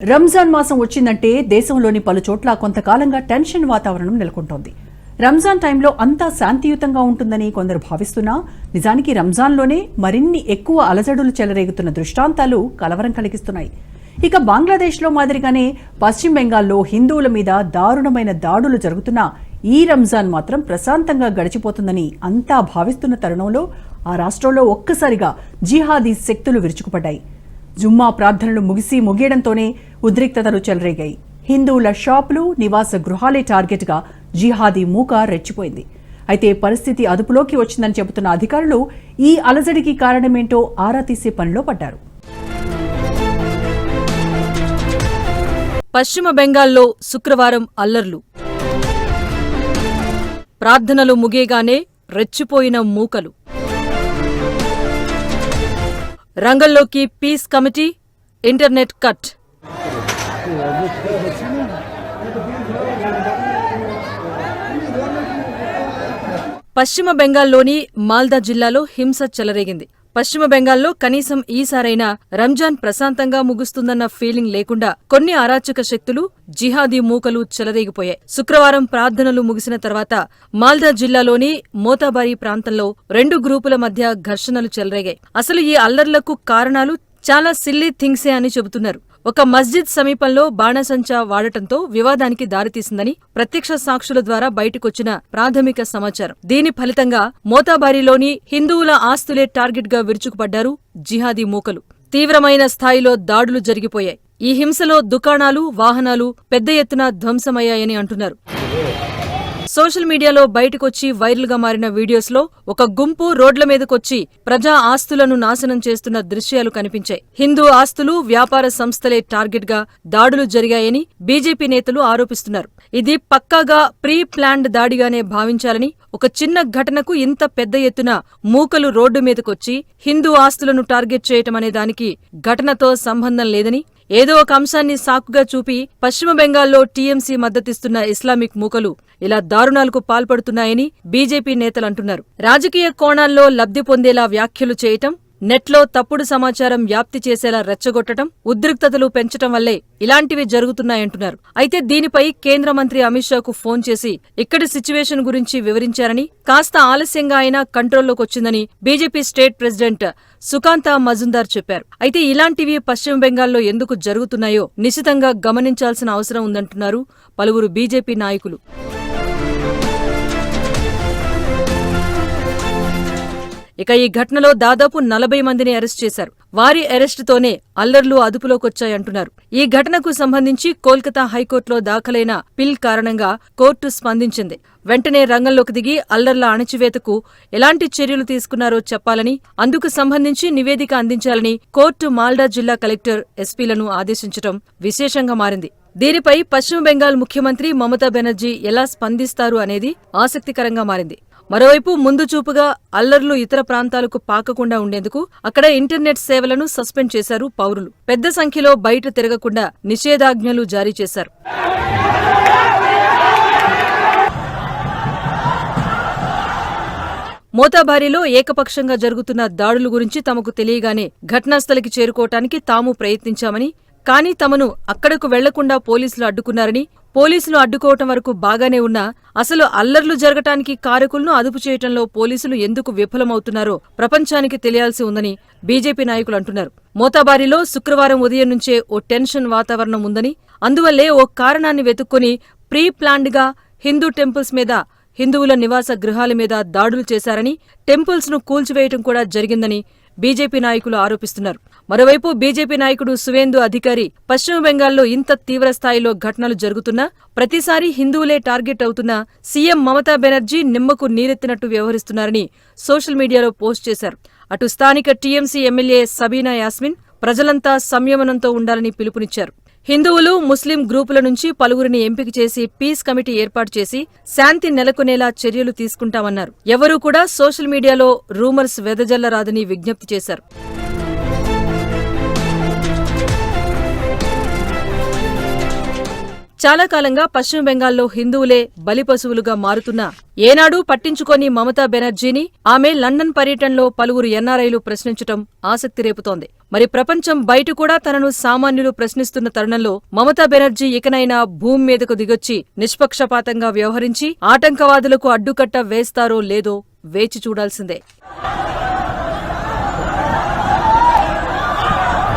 రంజాన్ మాసం వచ్చిందంటే దేశంలోని పలు చోట్ల కొంతకాలంగా టెన్షన్ వాతావరణం నెలకొంటోంది. రంజాన్ టైంలో అంతా శాంతియుతంగా ఉంటుందని కొందరు భావిస్తున్నా నిజానికి రంజాన్లోనే మరిన్ని ఎక్కువ అలజడులు చెలరేగుతున్న దృష్టాంతాలు కలవరం కలిగిస్తున్నాయి. ఇక బంగ్లాదేశ్లో మాదిరిగానే పశ్చిమ బెంగాల్లో హిందువుల మీద దారుణమైన దాడులు జరుగుతున్నా ఈ రంజాన్ మాత్రం ప్రశాంతంగా గడిచిపోతుందని అంతా భావిస్తున్న తరుణంలో ఆ రాష్ట్రంలో ఒక్కసారిగా జిహాదీ శక్తులు విరుచుకుపడ్డాయి. జుమ్మా ప్రార్థనలు ముగియడంతోనే ఉద్రిక్తతలు చెలరేగాయి. హిందువుల షాపులు, నివాస గృహాలే టార్గెట్గా జిహాదీ మూక రెచ్చిపోయింది. అయితే పరిస్థితి అదుపులోకి వచ్చిందని చెబుతున్న అధికారులు ఈ అలజడికి కారణమేంటో ఆరా తీసే పనిలో పడ్డారు. పశ్చిమ బెంగాల్లో శుక్రవారం అల్లర్లు. ప్రార్థనలు ముగియగానే రెచ్చిపోయిన మూకలు. రంగంలోకి పీస్ కమిటీ, ఇంటర్నెట్ కట్. పశ్చిమ బెంగాల్లోని మాల్దా జిల్లాలో హింస చెలరేగింది. పశ్చిమ బెంగాల్లో కనీసం ఈసారైనా రంజాన్ ప్రశాంతంగా ముగుస్తుందన్న ఫీలింగ్ లేకుండా కొన్ని అరాచక శక్తులు, జిహాదీ మూకలు చెలరేగిపోయాయి. శుక్రవారం ప్రార్థనలు ముగిసిన తర్వాత మాల్దా జిల్లాలోని మోతాబారి ప్రాంతంలో రెండు గ్రూపుల మధ్య ఘర్షణలు చెలరేగాయి. అసలు ఈ అల్లర్లకు కారణాలు చాలా సిల్లీ థింగ్సే అని చెబుతున్నారు. ఒక మస్జిద్ సమీపంలో బాణసంచా వాడటంతో వివాదానికి దారితీసిందని ప్రత్యక్ష సాక్షుల ద్వారా బయటకొచ్చిన ప్రాథమిక సమాచారం. దీని ఫలితంగా మోతాబారిలోని హిందువుల ఆస్తులే టార్గెట్ గా విరుచుకుపడ్డారు జిహాదీ మూకలు. తీవ్రమైన స్థాయిలో దాడులు జరిగిపోయాయి. ఈ హింసలో దుకాణాలు, వాహనాలు పెద్ద ఎత్తున ధ్వంసమయ్యాయని అంటున్నారు. సోషల్ మీడియాలో బయటకొచ్చి వైరల్ గా మారిన వీడియోస్లో ఒక గుంపు రోడ్ల మీదకొచ్చి ప్రజా ఆస్తులను నాశనం చేస్తున్న దృశ్యాలు కనిపించాయి. హిందూ ఆస్తులు, వ్యాపార సంస్థలే టార్గెట్ గా దాడులు జరిగాయని బీజేపీ నేతలు ఆరోపిస్తున్నారు. ఇది పక్కాగా ప్రీ ప్లాన్డ్ దాడిగానే భావించాలని, ఒక చిన్న ఘటనకు ఇంత పెద్ద ఎత్తున మూకలు రోడ్డు మీదకొచ్చి హిందూ ఆస్తులను టార్గెట్ చేయటమనే దానికి ఘటనతో సంబంధం లేదని, ఏదో ఒక అంశాన్ని సాకుగా చూపి పశ్చిమ బెంగాల్లో టీఎంసీ మద్దతిస్తున్న ఇస్లామిక్ మూకలు ఇలా దారుణాలకు పాల్పడుతున్నాయని బీజేపీ నేతలంటున్నారు. రాజకీయ కోణాల్లో లబ్ధి పొందేలా వ్యాఖ్యలు చేయటం, నెట్లో తప్పుడు సమాచారం వ్యాప్తి చేసేలా రెచ్చగొట్టడం, ఉద్రిక్తతలు పెంచటం వల్లే ఇలాంటివి జరుగుతున్నాయంటున్నారు. అయితే దీనిపై కేంద్ర మంత్రి అమిత్ షాకు ఫోన్ చేసి ఇక్కడి సిచ్యువేషన్ గురించి వివరించారని, కాస్త ఆలస్యంగా అయినా కంట్రోల్లోకొచ్చిందని BJP state president Sukanta Majumdar చెప్పారు. అయితే ఇలాంటివి పశ్చిమ బెంగాల్లో ఎందుకు జరుగుతున్నాయో నిశితంగా గమనించాల్సిన అవసరం ఉందంటున్నారు పలువురు బీజేపీ నాయకులు. ఇక ఈ ఘటనలో దాదాపు 40 మందిని అరెస్ట్ చేశారు. వారి అరెస్టుతోనే అల్లర్లు అదుపులోకొచ్చాయంటున్నారు. ఈ ఘటనకు సంబంధించి కోల్కతా హైకోర్టులో దాఖలైన పిల్ కారణంగా కోర్టు స్పందించింది. వెంటనే రంగంలోకి దిగి అల్లర్ల అణచివేతకు ఎలాంటి చర్యలు తీసుకున్నారో చెప్పాలని, అందుకు సంబంధించి నివేదిక అందించాలని కోర్టు మాల్డా జిల్లా కలెక్టర్, ఎస్పీలను ఆదేశించడం విశేషంగా మారింది. దీనిపై పశ్చిమ బెంగాల్ ముఖ్యమంత్రి మమతా బెనర్జీ ఎలా స్పందిస్తారు అనేది ఆసక్తికరంగా మారింది. మరోవైపు ముందుచూపుగా అల్లర్లు ఇతర ప్రాంతాలకు పాకకుండా ఉండేందుకు అక్కడ ఇంటర్నెట్ సేవలను సస్పెండ్ చేశారు పౌరులు. పెద్ద సంఖ్యలో బయట తిరగకుండా నిషేధాజ్ఞలు జారీ చేశారు. మోతాబారిలో ఏకపక్షంగా జరుగుతున్న దాడుల గురించి తమకు తెలియగానే ఘటనాస్థలికి చేరుకోవటానికి తాము ప్రయత్నించామని, కానీ తమను అక్కడకు వెళ్లకుండా పోలీసులు అడ్డుకున్నారని, పోలీసులు అడ్డుకోవటం వరకు బాగానే ఉన్నా అసలు అల్లర్లు జరగటానికి కారకులను అదుపు చేయటంలో పోలీసులు ఎందుకు విఫలమవుతున్నారో ప్రపంచానికి తెలియాల్సి ఉందని బీజేపీ నాయకులు అంటున్నారు. మోతాబారిలో శుక్రవారం ఉదయం నుంచే ఓ టెన్షన్ వాతావరణం ఉందని, అందువల్లే ఓ కారణాన్ని వెతుక్కుని ప్రీ ప్లాన్డ్ గా హిందూ టెంపుల్స్ మీద, హిందువుల నివాస గృహాల మీద దాడులు చేశారని, టెంపుల్స్ ను కూల్చివేయటం కూడా జరిగిందని బీజేపీ నాయకులు ఆరోపిస్తున్నారు. మరోవైపు బీజేపీ నాయకుడు సువేందు అధికారి పశ్చిమ బెంగాల్లో ఇంత తీవ్రస్థాయిలో ఘటనలు జరుగుతున్నా ప్రతిసారి హిందువులే టార్గెట్ అవుతున్నా సీఎం మమతా బెనర్జీ నిమ్మకు నీరెత్తినట్టు వ్యవహరిస్తున్నారని సోషల్ మీడియాలో పోస్ట్ చేశారు. అటు స్థానిక టీఎంసీ ఎమ్మెల్యే సబీనా యాస్మిన్ ప్రజలంతా సంయమనంతో ఉండాలని పిలుపునిచ్చారు. హిందువులు, ముస్లిం గ్రూపుల నుంచి పలువురిని ఎంపిక చేసి పీస్ కమిటీ ఏర్పాటు చేసి శాంతి నెలకొనేలా చర్యలు తీసుకుంటామన్నారు. ఎవరూ కూడా సోషల్ మీడియాలో రూమర్స్ వెదజల్లరాదని విజ్ఞప్తి చేశారు. చాలా కాలంగా పశ్చిమ బెంగాల్లో హిందువులే బలిపశువులుగా మారుతున్నా ఏనాడూ పట్టించుకోని మమతా బెనర్జీని ఆమె లండన్ పర్యటనలో పలువురు ఎన్ఆర్ఐలు ప్రశ్నించటం ఆసక్తి రేపుతోంది. మరి ప్రపంచం బయట కూడా తనను సామాన్యులు ప్రశ్నిస్తున్న తరుణంలో మమతా బెనర్జీ ఇకనైనా భూమి మీదకు దిగొచ్చి నిష్పక్షపాతంగా వ్యవహరించి ఆటంకవాదులకు అడ్డుకట్ట వేస్తారో లేదో వేచి చూడాల్సిందే.